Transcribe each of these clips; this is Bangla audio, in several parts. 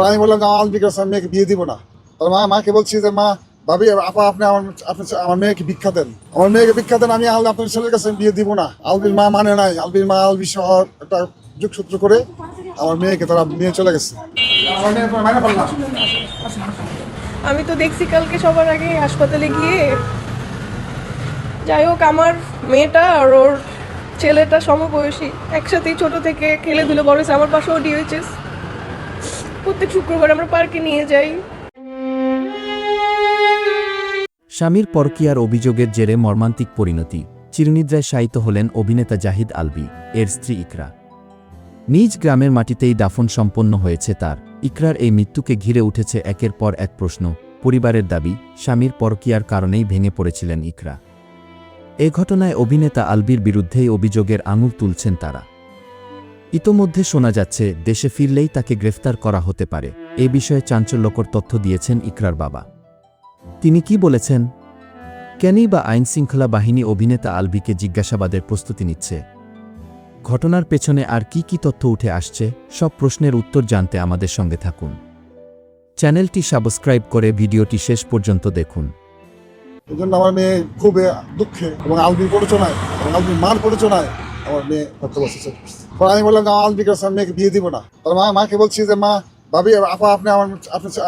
আমি বললাম যে আমার আলবির কাছে আমি মেয়েকে বিয়ে দিব না। তার মাকে বলছি যে মা, ভাবি, আপা, আপনি আমার মেয়েকে ভিক্ষা দেন, আমার মেয়েকে ভিক্ষা দেন, আমি আপনার ছেলের কাছে বিয়ে দিব না। আলবির মা মানে নাই, আলবির মা আলবি সহ একটা যোগসূত্র করে আমার মেয়েকে তারা নিয়ে চলে গেছে। আমি তো দেখছি কালকে সবার আগে হাসপাতালে গিয়ে, যাই হোক আমার মেয়েটা আর ওর ছেলেটা সমবয়সী, একসাথেই ছোট থেকে খেলেধুলে বড় হয়েছে। আমার পাশেও ডিএইচএস, প্রত্যেক শুক্রবার আমরা পার্কে নিয়ে যাই। স্বামীর পরকীয়ার অভিযোগের জেরে মর্মান্তিক পরিণতি, চিরনিদ্রায় শায়িত হলেন অভিনেতা জাহিদ আলবি, এর স্ত্রী ইকরা। নিজ গ্রামের মাটিতেই দাফন সম্পন্ন হয়েছে তার। ইকরার এই মৃত্যুকে ঘিরে উঠেছে একের পর এক প্রশ্ন। পরিবারের দাবি, স্বামীর পরকীয়ার কারণেই ভেঙে পড়েছিলেন ইকরা। এ ঘটনায় অভিনেতা আলবির বিরুদ্ধেই অভিযোগের আঙুল তুলছেন তারা। ইতোমধ্যে শোনা যাচ্ছে দেশে ফিরলেই তাকে গ্রেফতার করা হতে পারে। এ বিষয়ে চাঞ্চল্যকর তথ্য দিয়েছেন ইকরার বাবা। তিনি কি বলেছেন? কেনই বা আইনশৃঙ্খলা বাহিনী অভিনেতা আলবিকে জিজ্ঞাসাবাদের প্রস্তুতি নিচ্ছে? ঘটনার পেছনে আর কি কি তথ্য উঠে আসছে? সব প্রশ্নের উত্তর জানতে আমাদের সঙ্গে থাকুন। চ্যানেলটি সাবস্ক্রাইব করে ভিডিওটি শেষ পর্যন্ত দেখুন। এই জন্য আমার মেয়ে খুব দুঃখে এবং আলবির প্ররোচনায় এবং আলবির মার প্ররোচনায় আমার মেয়ে হত্যা করছে। আমি বললাম যে আমার আলবির কাছে আমি মেয়েকে বিয়ে দিব না। তার মাকে বলছি যে মা, ভাবি, আপা, আপনি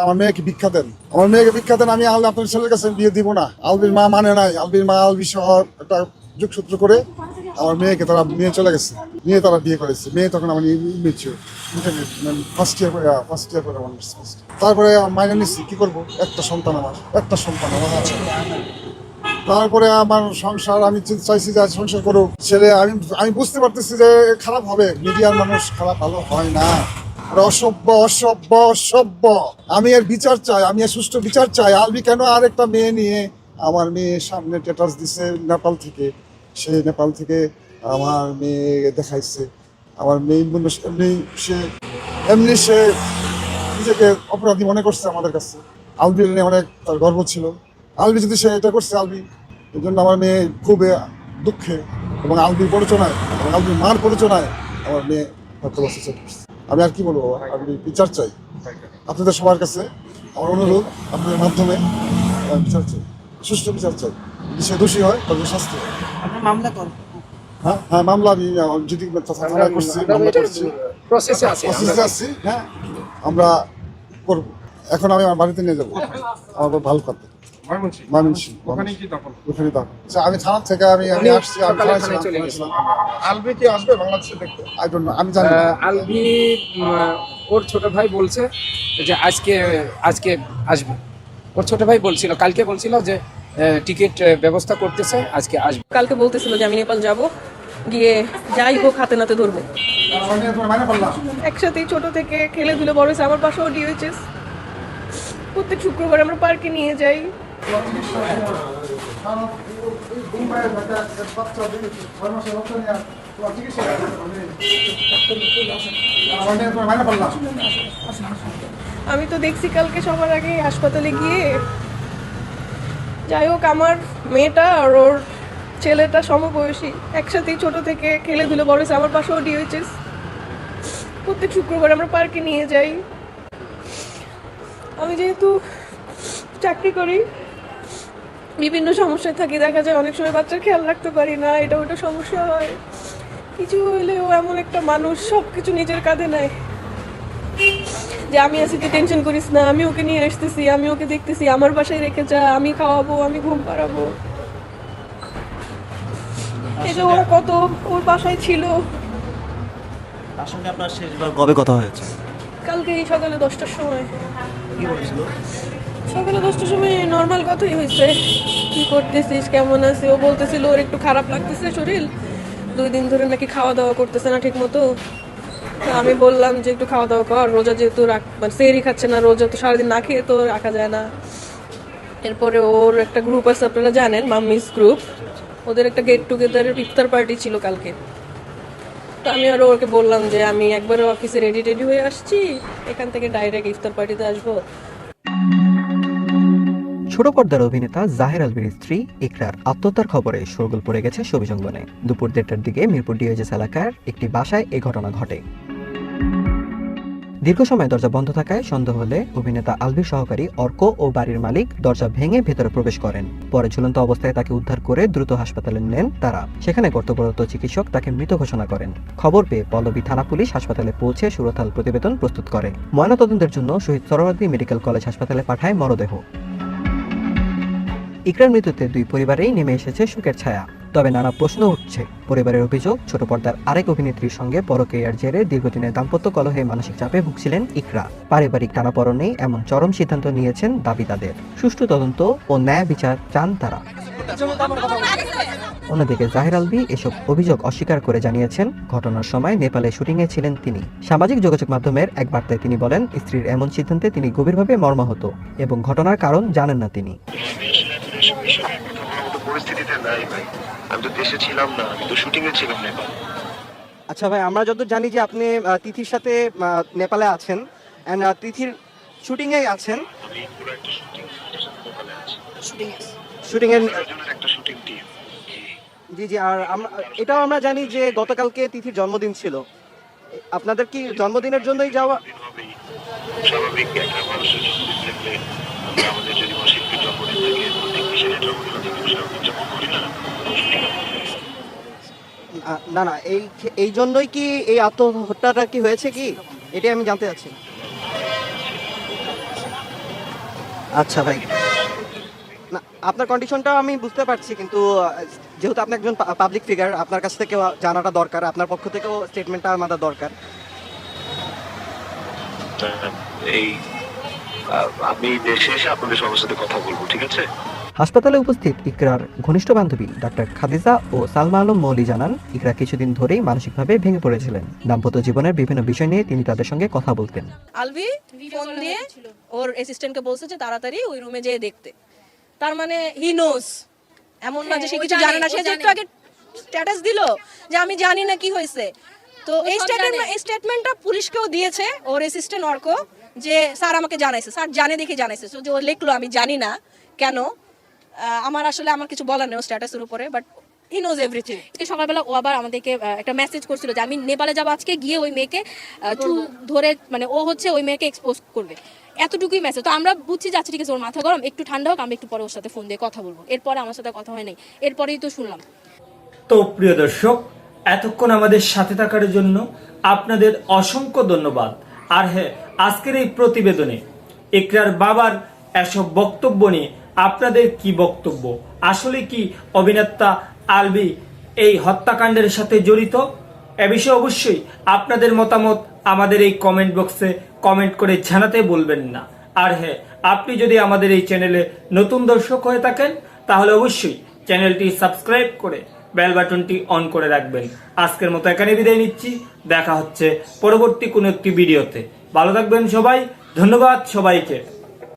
আমার মেয়েকে ভিক্ষা দেন, আমার মেয়েকে ভিক্ষা দেন, আমি আপনার ছেলের কাছে বিয়ে দিব না। আলবির মা মানে নাই, আলবির মা আলবি সহ একটা যোগসূত্র করে আমার মেয়েকে তারা নিয়ে চলে গেছে, নিয়ে তারা বিয়ে করেছে। মেয়ে তখন আমার ফার্স্ট ইয়ার করে আমার। তারপরে মাইনে নিচ্ছি, কি করবো, একটা সন্তান আমার আছে। তারপরে আমার সংসার, আমি চাইছি যে সংসার করুক ছেলে। আমি বুঝতে পারতেছি যে খারাপ হবে, মিডিয়ার মানুষ খারাপ ভালো হয় না, অসভ্য অসভ্য অসভ্য। আমি এর বিচার চাই, আমি এর সুষ্ঠু বিচার চাই। আলবি কেন আরেকটা মেয়ে নিয়ে, আমার মেয়ে সামনে স্ট্যাটাস দিছে নেপাল থেকে, সে নেপাল থেকে আমার মেয়ে দেখাইছে। আমার মেয়ে এমনি সে নিজেকে অপরাধী মনে করছে আমাদের কাছে। আলবি নিয়ে অনেক তার গর্ব ছিল। আলবি যদি সে এটা করছে, আলবি, এই জন্য আমার মেয়ে খুব দুঃখে এবং আলবির প্ররোচনায় এবং আলবির মার প্ররোচনায় আমার মেয়ে হত্যা করছে। আমি আর কি বলবো, আমি বিচার চাই আপনাদের সবার কাছে। আমার অনুরোধ, আপনাদের মাধ্যমে বিচার চাই, সুষ্ঠু বিচার চাই। যদি সে দোষী হয় তাদের শাস্তি হয়। হ্যাঁ, মামলা আমি যদি থানায় করছি, মামলা করছি, প্রসেসে আছি। হ্যাঁ, আমরা করব। এখন আমি আমার বাড়িতে নিয়ে যাবো, আমার ভালো কথা। আমি থানা থেকে আমি আসছি। আলবি কি আসবে বাংলাদেশে দেখতে? আমি জানি আলবি ওর ছোট ভাই বলছে যে আজকে আসবে। ওর ছোট ভাই বলছিল, কালকে বলছিল যে টিকিট ব্যবস্থা করতেছে, আজকে আসবে। কালকে বলতেছিল যে আমি নেপাল যাব, গিয়ে যাই হোক হাতে নাতে ধরবো। একসাথেই ছোট থেকে খেলেধুলে বড় হয়েছে। আমার পাশেও ডিএইচএস, প্রত্যেক শুক্রবার আমরা পার্কে নিয়ে যাই। আমি তো দেখছি কালকে সবার আগে হাসপাতালে গিয়ে, যাই হোক আমার মেয়েটা আর ওর ছেলেটা সমবয়সী, একসাথেই ছোট থেকে খেলেধুলে বড় হয়েছে। আমার পাশেও ডিএইচএস, প্রত্যেক শুক্রবার আমরা পার্কে নিয়ে যাই। আমি যেহেতু চাকরি করি, বিভিন্ন সমস্যায় থাকি, দেখা যায় অনেক সময় বাচ্চার খেয়াল রাখতে পারি না, এটা ওটা সমস্যা হয়। কিছু হইলেও এমন একটা মানুষ সব কিছু নিজের কাঁধে নেয় যে আমি আছি, তুই টেনশন করিস না, আমি ওকে নিয়ে আসতেছি, আমি ওকে দেখতেছি, আমার বাসায় রেখে যা, আমি খাওয়াবো, আমি ঘুম পাড়াবো। এই যে ওরা কত ওর বাসায় ছিল। তার সঙ্গে আপনার শেষবার কবে কথা হয়েছে? কালকে এই সকালে 10টার সময়। কি বলেছিল? সকালে 10টার সময় নর্মাল কথাই হয়েছে, কি করতেছিস, কেমন আছিস। ও বলতেছিল ওর একটু খারাপ লাগতেছে শরীর, 2 দিন ধরে নাকি খাওয়া দাওয়া করতেছে না ঠিক মতো। আমি বললাম যে একটু খাওয়া দাওয়া কর, রোজা যেহেতু মানে সেহরি খাচ্ছে না, রোজা তো সারাদিন না খেয়ে তো রাখা যায় না। এরপরে ওর একটা গ্রুপ আছে, আপনারা জানেন, মাম্মিস গ্রুপ, ওদের একটা গেট টুগেদারের ইফতার পার্টি ছিল কালকে। তো আমি আরও ওকে বললাম যে আমি একবারে অফিসে রেডি হয়ে আসছি, এখান থেকে ডাইরেক্ট ইফতার পার্টিতে আসবো। ছোট পর্দার অভিনেতা জাহের আলবির স্ত্রী ইকরার আত্মহত্যার খবরে শোরগোল পড়ে গেছে শোবিজ অঙ্গনে। দুপুর 1:30টার দিকে মিরপুর ডিওএইচএস এলাকার একটি বাসায় এই ঘটনা ঘটে। দীর্ঘ সময় দরজা বন্ধ থাকায় সন্দেহ হলে অভিনেতা আলভির সহকারী অর্ক ও বাড়ির মালিক দরজা ভেঙে ভেতরে প্রবেশ করেন। পরে ঝুলন্ত অবস্থায় তাকে উদ্ধার করে দ্রুত হাসপাতালে নেন তারা। সেখানে কর্তব্যরত চিকিৎসক তাকে মৃত ঘোষণা করেন। খবর পেয়ে পল্লবী থানা পুলিশ হাসপাতালে পৌঁছে সুরতহাল প্রতিবেদন প্রস্তুত করে। ময়নাতদন্তের জন্য শহীদ সোহরাওয়ার্দী মেডিকেল কলেজ হাসপাতালে পাঠায় মরদেহ। ইকরার মৃত্যুতে দুই পরিবারেই নেমে এসেছে শোকের ছায়া। তবে নানা প্রশ্ন উঠছে। পরিবারের অভিযোগ, ছোট পর্দার আরেক অভিনেত্রীর সঙ্গে পরকীয়ার জেরে দীর্ঘদিনের দাম্পত্য কলহে মানসিক চাপে ভুগছিলেন ইকরা। পারিবারিক টানাপড়নেই এমন চরম সিদ্ধান্ত নিয়েছেন দাবি তাদের। সুষ্ঠু তদন্ত ও ন্যায় বিচার চান তারা। অন্যদিকে জাহির আলভী এসব অভিযোগ অস্বীকার করে জানিয়েছেন, ঘটনার সময় নেপালে শুটিংয়ে ছিলেন তিনি। সামাজিক যোগাযোগ মাধ্যমের এক বার্তায় তিনি বলেন, স্ত্রীর এমন সিদ্ধান্তে তিনি গভীরভাবে মর্মাহত এবং ঘটনার কারণ জানেন না তিনি। পরিস্থিতিতে নাই ভাই, আমি তো দেশে ছিলাম না, আমি তো শুটিং এ ছিলাম নেপাল। আচ্ছা ভাই, আমরা যতদূর জানি যে আপনি তিথির সাথে নেপালে আছেন, এন্ড তিথির শুটিং এ আছেন। আমি পুরো একটা শুটিং নেপালে আছি, শুটিং এর একটা শুটিং টিম। জি জি। আর আমরা এটাও আমরা জানি যে গতকালকে তিথির জন্মদিন ছিল। আপনাদের কি জন্মদিনের জন্যই যাওয়া? স্বাভাবিক একটা মানুষের জন্মদিন থাকলে, আমাদের যদি কোনো শিল্পীর জন্মদিন থাকে, টেকনিশিয়ানের জন্মদিন থাকে, সেরকম উদযাপন করি না। না না, এই জন্যই কি এই আত্মহত্যাটা কি হয়েছে কি, এটাই আমি জানতে চাচ্ছি। আচ্ছা ভাই, না আপনার কন্ডিশনটা আমি বুঝতে পারছি, কিন্তু যেহেতু আপনি একজন পাবলিক ফিগার, আপনার কাছ থেকেও জানাটা দরকার, আপনার পক্ষ থেকেও স্টেটমেন্টটা আমাদের দরকার। এই আমি দেশে এসে আপনাদের সবার সাথে কথা বলবো, ঠিক আছে? হাসপাতালে উপস্থিত ইকরার ঘনিষ্ঠ বান্ধবী ডাক্তার খাদিজা ও সালমা আলম মৌলি জানান, ইকরা কিছুদিন ধরেই মানসিকভাবে ভেঙে পড়েছিলেন। দাম্পত্য জীবনের বিভিন্ন বিষয় নিয়ে তিনি তাদের সঙ্গে কথা বলতেন। আলভি ফোন দিয়ে ওর অ্যাসিস্ট্যান্টকে বলছে যে তাড়াতাড়ি ওই রুমে যেয়ে দেখতে। তার মানে হি নোস, এমন না যে সে কিছু জানে না। সে যে একটু আগে স্ট্যাটাস দিল যে আমি জানি না কি হয়েছে, তো এই স্টেটমেন্টটা পুলিশকেও দিয়েছে ওর অ্যাসিস্ট্যান্ট অর্ক, যে স্যার আমাকে জানাইছে, স্যার জানে দেখে জানাইছে। যে ও লিখলো আমি জানি না কেন, আমার আসলে আমার কিছু বলার নেই ও স্ট্যাটাসের উপরে, বাট হি নোজ এভরিথিং। সকালবেলা ও আবার আমাদেরকে একটা মেসেজ করছিল যে আমি নেপালে যাবো আজকে, গিয়ে ওই মেয়েকে চুল ধরে, মানে ও হচ্ছে ওই মেয়েকে এক্সপোজ করবে, এতটুকুই মেসেজ। তো আমরা বুঝছি যে আচ্ছা ঠিক আছে, ওর মাথা গরম, একটু ঠান্ডা হোক, আমরা একটু পরে ওর সাথে ফোন দিয়ে কথা বলবো। এরপরে আমার সাথে কথা হয় নাই, এরপরেই তো শুনলাম। তো প্রিয় দর্শক, এতক্ষণ আমাদের সাথে থাকার জন্য আপনাদের অসংখ্য ধন্যবাদ। আর হ্যাঁ, আজকের এই প্রতিবেদনে ইকরার বাবার এসব বক্তব্য নিয়ে আপনাদের কি বক্তব্য? আসলে কি অভিনেতা আলভী এই হত্যাকাণ্ডের সাথে জড়িত? এ বিষয়ে অবশ্যই আপনাদের মতামত আমাদের এই কমেন্ট বক্সে কমেন্ট করে জানাতে বলবেন না। আর হ্যাঁ, আপনি যদি আমাদের এই চ্যানেলে নতুন দর্শক হয়ে থাকেন, তাহলে অবশ্যই চ্যানেলটি সাবস্ক্রাইব করে বেল বাটনটি অন করে রাখবেন। আজকের মতো এখানে বিদায় নিচ্ছি, দেখা হচ্ছে পরবর্তী কোনো একটি ভিডিওতে। ভালো থাকবেন সবাই, ধন্যবাদ সবাইকে।